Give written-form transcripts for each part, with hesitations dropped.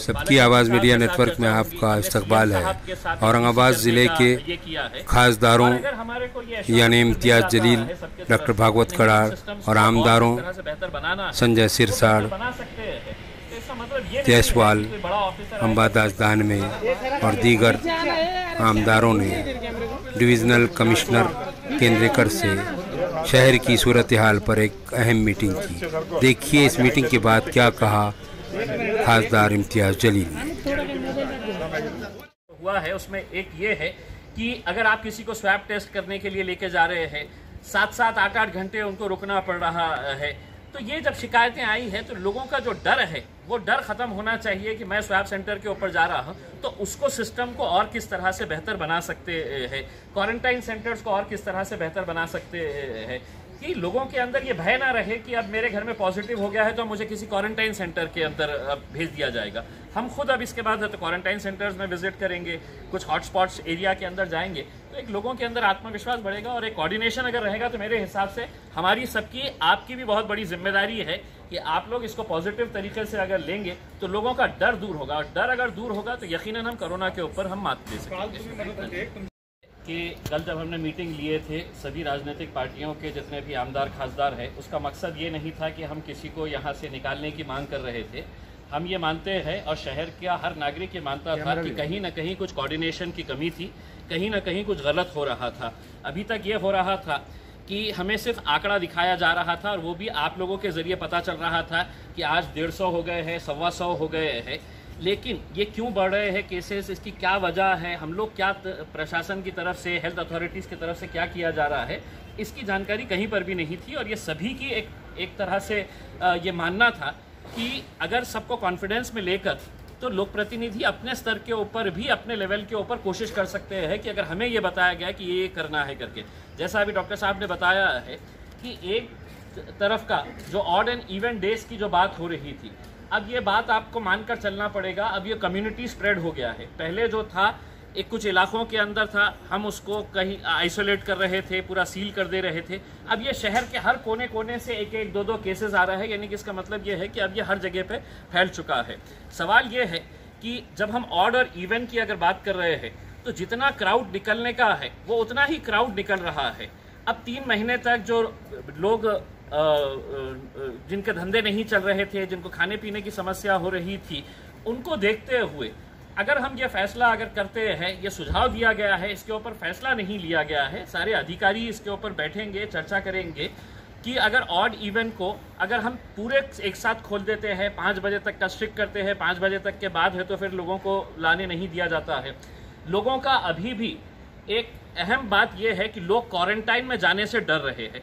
सबकी आवाज़ media network में आपका इस्तकबाल है। औरंगाबाद ज़िले के खासदारों यानी इम्तियाज़ जलील, डॉक्टर भागवत कड़ार और आमदारों संजय सिरसाड़, जयसवाल, अंबादास दानवे और दीगर आमदारों ने डिविज़नल कमिश्नर केंद्रेकर से शहर की सूरत हाल पर एक अहम मीटिंग की। देखिए इस मीटिंग के बाद क्या कहा खासदार इम्तियाज़ जलील ने। हुआ है उसमें एक ये है कि अगर आप किसी को स्वैब टेस्ट करने के लिए लेके जा रहे हैं, 7-7, 8-8 घंटे उनको रुकना पड़ रहा है। तो ये जब शिकायतें आई है तो लोगों का जो डर है वो डर खत्म होना चाहिए कि मैं स्वैब सेंटर के ऊपर जा रहा हूँ तो उसको सिस्टम को और किस तरह से बेहतर बना सकते हैं, क्वारंटाइन सेंटर्स को और किस तरह से बेहतर बना सकते हैं कि लोगों के अंदर ये भय ना रहे कि अब मेरे घर में पॉजिटिव हो गया है तो मुझे किसी क्वारंटाइन सेंटर के अंदर अब भेज दिया जाएगा। हम खुद अब इसके बाद तो क्वारंटाइन सेंटर्स में विजिट करेंगे, कुछ हॉटस्पॉट्स एरिया के अंदर जाएंगे तो एक लोगों के अंदर आत्मविश्वास बढ़ेगा और एक कोऑर्डिनेशन अगर रहेगा तो मेरे हिसाब से हमारी सबकी, आपकी भी बहुत बड़ी जिम्मेदारी है कि आप लोग इसको पॉजिटिव तरीके से अगर लेंगे तो लोगों का डर दूर होगा और डर अगर दूर होगा तो यकीनन हम कोरोना के ऊपर हम मात दे सकेंगे। कि कल जब हमने मीटिंग लिए थे सभी राजनीतिक पार्टियों के जितने भी आमदार खासदार हैं, उसका मकसद ये नहीं था कि हम किसी को यहाँ से निकालने की मांग कर रहे थे। हम ये मानते हैं और शहर का हर नागरिक ये मानता था कि कहीं ना कहीं कुछ कोऑर्डिनेशन की कमी थी, कहीं ना कहीं कुछ गलत हो रहा था। अभी तक ये हो रहा था कि हमें सिर्फ आंकड़ा दिखाया जा रहा था और वो भी आप लोगों के ज़रिए पता चल रहा था कि आज 150 हो गए हैं, 125 हो गए हैं, लेकिन ये क्यों बढ़ रहे हैं केसेस, इसकी क्या वजह है, हम लोग क्या प्रशासन की तरफ से, हेल्थ अथॉरिटीज़ की तरफ से क्या किया जा रहा है, इसकी जानकारी कहीं पर भी नहीं थी। और ये सभी की एक तरह से ये मानना था कि अगर सबको कॉन्फिडेंस में लेकर तो लोक प्रतिनिधि अपने स्तर के ऊपर भी, अपने लेवल के ऊपर कोशिश कर सकते हैं कि अगर हमें ये बताया गया कि ये करना है करके, जैसा अभी डॉक्टर साहब ने बताया है कि एक तरफ का जो ऑड एंड इवन डेज की जो बात हो रही थी, अब ये बात आपको मानकर चलना पड़ेगा। अब ये कम्युनिटी स्प्रेड हो गया है। पहले जो था एक कुछ इलाकों के अंदर था, हम उसको कहीं आइसोलेट कर रहे थे, पूरा सील कर दे रहे थे। अब ये शहर के हर कोने कोने से एक एक 2-2 केसेस आ रहा है, यानी कि इसका मतलब ये है कि अब ये हर जगह पे फैल चुका है। सवाल ये है कि जब हम ऑड और इवन की अगर बात कर रहे हैं तो जितना क्राउड निकलने का है वो उतना ही क्राउड निकल रहा है। अब 3 महीने तक जो लोग जिनके धंधे नहीं चल रहे थे, जिनको खाने पीने की समस्या हो रही थी, उनको देखते हुए अगर हम ये फैसला अगर करते हैं, ये सुझाव दिया गया है, इसके ऊपर फैसला नहीं लिया गया है, सारे अधिकारी इसके ऊपर बैठेंगे, चर्चा करेंगे कि अगर ऑड इवन को अगर हम पूरे एक साथ खोल देते हैं, 5 बजे तक का स्ट्रिक्ट करते हैं, 5 बजे तक के बाद है तो फिर लोगों को लाने नहीं दिया जाता है। लोगों का अभी भी एक अहम बात यह है कि लोग क्वारंटाइन में जाने से डर रहे हैं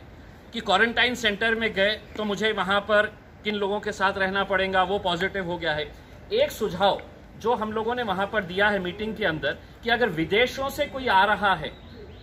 कि क्वारंटाइन सेंटर में गए तो मुझे वहाँ पर किन लोगों के साथ रहना पड़ेगा, वो पॉजिटिव हो गया है। एक सुझाव जो हम लोगों ने वहाँ पर दिया है मीटिंग के अंदर कि अगर विदेशों से कोई आ रहा है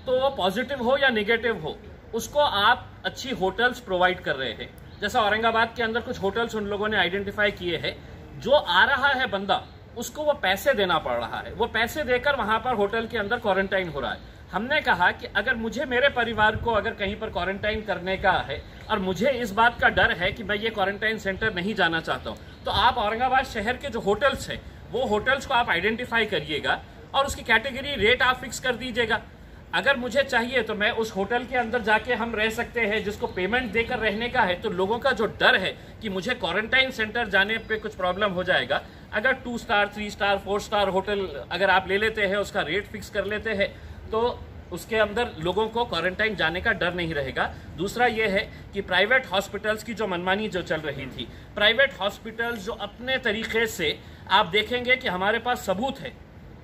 तो वो पॉजिटिव हो या निगेटिव हो, उसको आप अच्छी होटल्स प्रोवाइड कर रहे हैं। जैसा औरंगाबाद के अंदर कुछ होटल्स उन लोगों ने आइडेंटिफाई किए हैं, जो आ रहा है बंदा उसको वो पैसे देना पड़ रहा है, वो पैसे देकर वहाँ पर होटल के अंदर क्वारंटाइन हो रहा है। हमने कहा कि अगर मुझे, मेरे परिवार को अगर कहीं पर क्वारंटाइन करने का है और मुझे इस बात का डर है कि मैं ये क्वारंटाइन सेंटर नहीं जाना चाहता हूँ, तो आप औरंगाबाद शहर के जो होटल्स हैं वो होटल्स को आप आइडेंटिफाई करिएगा और उसकी कैटेगरी रेट आप फिक्स कर दीजिएगा। अगर मुझे चाहिए तो मैं उस होटल के अंदर जाके हम रह सकते हैं, जिसको पेमेंट देकर रहने का है। तो लोगों का जो डर है कि मुझे क्वारंटाइन सेंटर जाने पे कुछ प्रॉब्लम हो जाएगा, अगर 2 स्टार, 3 स्टार, 4 स्टार होटल अगर आप ले लेते हैं, उसका रेट फिक्स कर लेते हैं, तो उसके अंदर लोगों को क्वारंटाइन जाने का डर नहीं रहेगा। दूसरा ये है कि प्राइवेट हॉस्पिटल्स की जो मनमानी जो चल रही थी, प्राइवेट हॉस्पिटल्स जो अपने तरीके से, आप देखेंगे कि हमारे पास सबूत है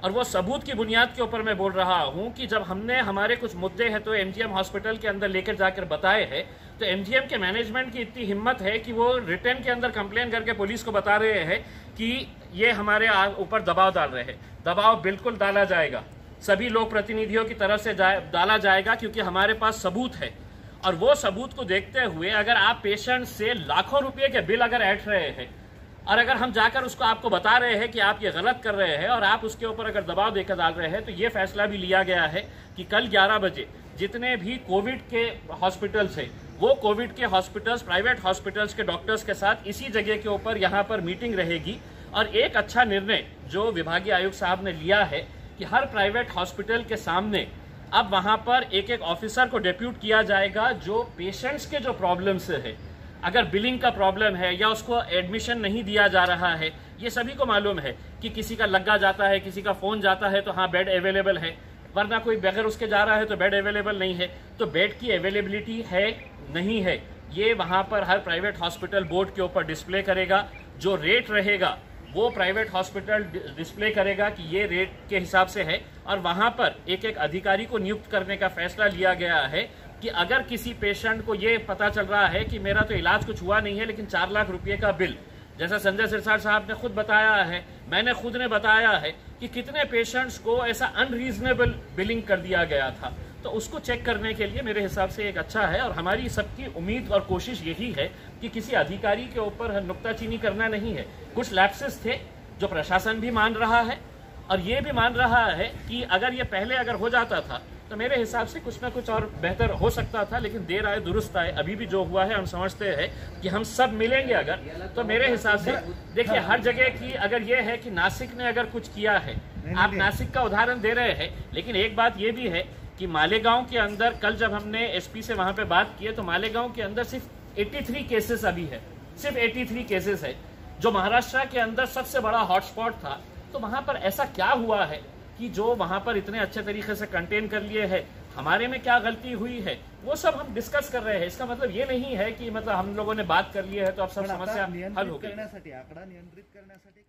और वो सबूत की बुनियाद के ऊपर मैं बोल रहा हूं कि जब हमने हमारे कुछ मुद्दे हैं तो एमजीएम हॉस्पिटल के अंदर लेकर जाकर बताए हैं, तो एमजीएम के मैनेजमेंट की इतनी हिम्मत है कि वो रिटर्न के अंदर कंप्लेन करके पुलिस को बता रहे हैं कि ये हमारे ऊपर दबाव डाल रहे हैं। दबाव बिल्कुल डाला जाएगा, सभी लोक प्रतिनिधियों की तरफ से डाला जाएगा, क्योंकि हमारे पास सबूत है। और वो सबूत को देखते हुए अगर आप पेशेंट से लाखों रुपये के बिल अगर ऐंठ रहे हैं और अगर हम जाकर उसको आपको बता रहे हैं कि आप ये गलत कर रहे हैं और आप उसके ऊपर अगर दबाव देकर डाल रहे हैं, तो ये फैसला भी लिया गया है कि कल 11 बजे जितने भी कोविड के हॉस्पिटल्स हैं, वो कोविड के हॉस्पिटल्स, प्राइवेट हॉस्पिटल्स के डॉक्टर्स के साथ इसी जगह के ऊपर यहाँ पर मीटिंग रहेगी और एक अच्छा निर्णय जो विभागीय आयुक्त साहब ने लिया है कि हर प्राइवेट हॉस्पिटल के सामने अब वहां पर एक एक ऑफिसर को डेप्यूट किया जाएगा जो पेशेंट्स के जो प्रॉब्लम्स है, अगर बिलिंग का प्रॉब्लम है या उसको एडमिशन नहीं दिया जा रहा है, ये सभी को मालूम है कि किसी का लग्गा जाता है, किसी का फोन जाता है तो हाँ बेड अवेलेबल है, वरना कोई बगैर उसके जा रहा है तो बेड अवेलेबल नहीं है। तो बेड की अवेलेबिलिटी है नहीं है, ये वहां पर हर प्राइवेट हॉस्पिटल बोर्ड के ऊपर डिस्प्ले करेगा। जो रेट रहेगा वो प्राइवेट हॉस्पिटल डिस्प्ले करेगा कि ये रेट के हिसाब से है, और वहां पर एक एक अधिकारी को नियुक्त करने का फैसला लिया गया है कि अगर किसी पेशेंट को ये पता चल रहा है कि मेरा तो इलाज कुछ हुआ नहीं है लेकिन 4 लाख रुपए का बिल, जैसा संजय सिरसाट साहब ने खुद बताया है, मैंने खुद ने बताया है कि कितने पेशेंट्स को ऐसा अनरीजनेबल बिलिंग कर दिया गया था, तो उसको चेक करने के लिए मेरे हिसाब से एक अच्छा है। और हमारी सबकी उम्मीद और कोशिश यही है कि किसी अधिकारी के ऊपर नुक्ताचीनी करना नहीं है। कुछ लैप्सेस थे जो प्रशासन भी मान रहा है और ये भी मान रहा है कि अगर ये पहले अगर हो जाता था तो मेरे हिसाब से कुछ ना कुछ और बेहतर हो सकता था, लेकिन देर आए दुरुस्त आए। अभी भी जो हुआ है हम समझते हैं कि हम सब मिलेंगे अगर, तो मेरे हिसाब से देखिए हर जगह की अगर ये है कि नासिक ने अगर कुछ किया है, आप नासिक का उदाहरण दे रहे हैं, लेकिन एक बात ये भी है कि मालेगांव के अंदर कल जब हमने एसपी से वहां पे बात की तो मालेगांव के अंदर सिर्फ 83 केसेस अभी है, सिर्फ 83 केसेस है, जो महाराष्ट्र के अंदर सबसे बड़ा हॉटस्पॉट था। तो वहां पर ऐसा क्या हुआ है कि जो वहां पर इतने अच्छे तरीके से कंटेन कर लिए है, हमारे में क्या गलती हुई है, वो सब हम डिस्कस कर रहे हैं। इसका मतलब ये नहीं है कि मतलब हम लोगों ने बात कर ली है तो अब सब समस्या हल हो गई। आकडा नियंत्रित करण्यासाठी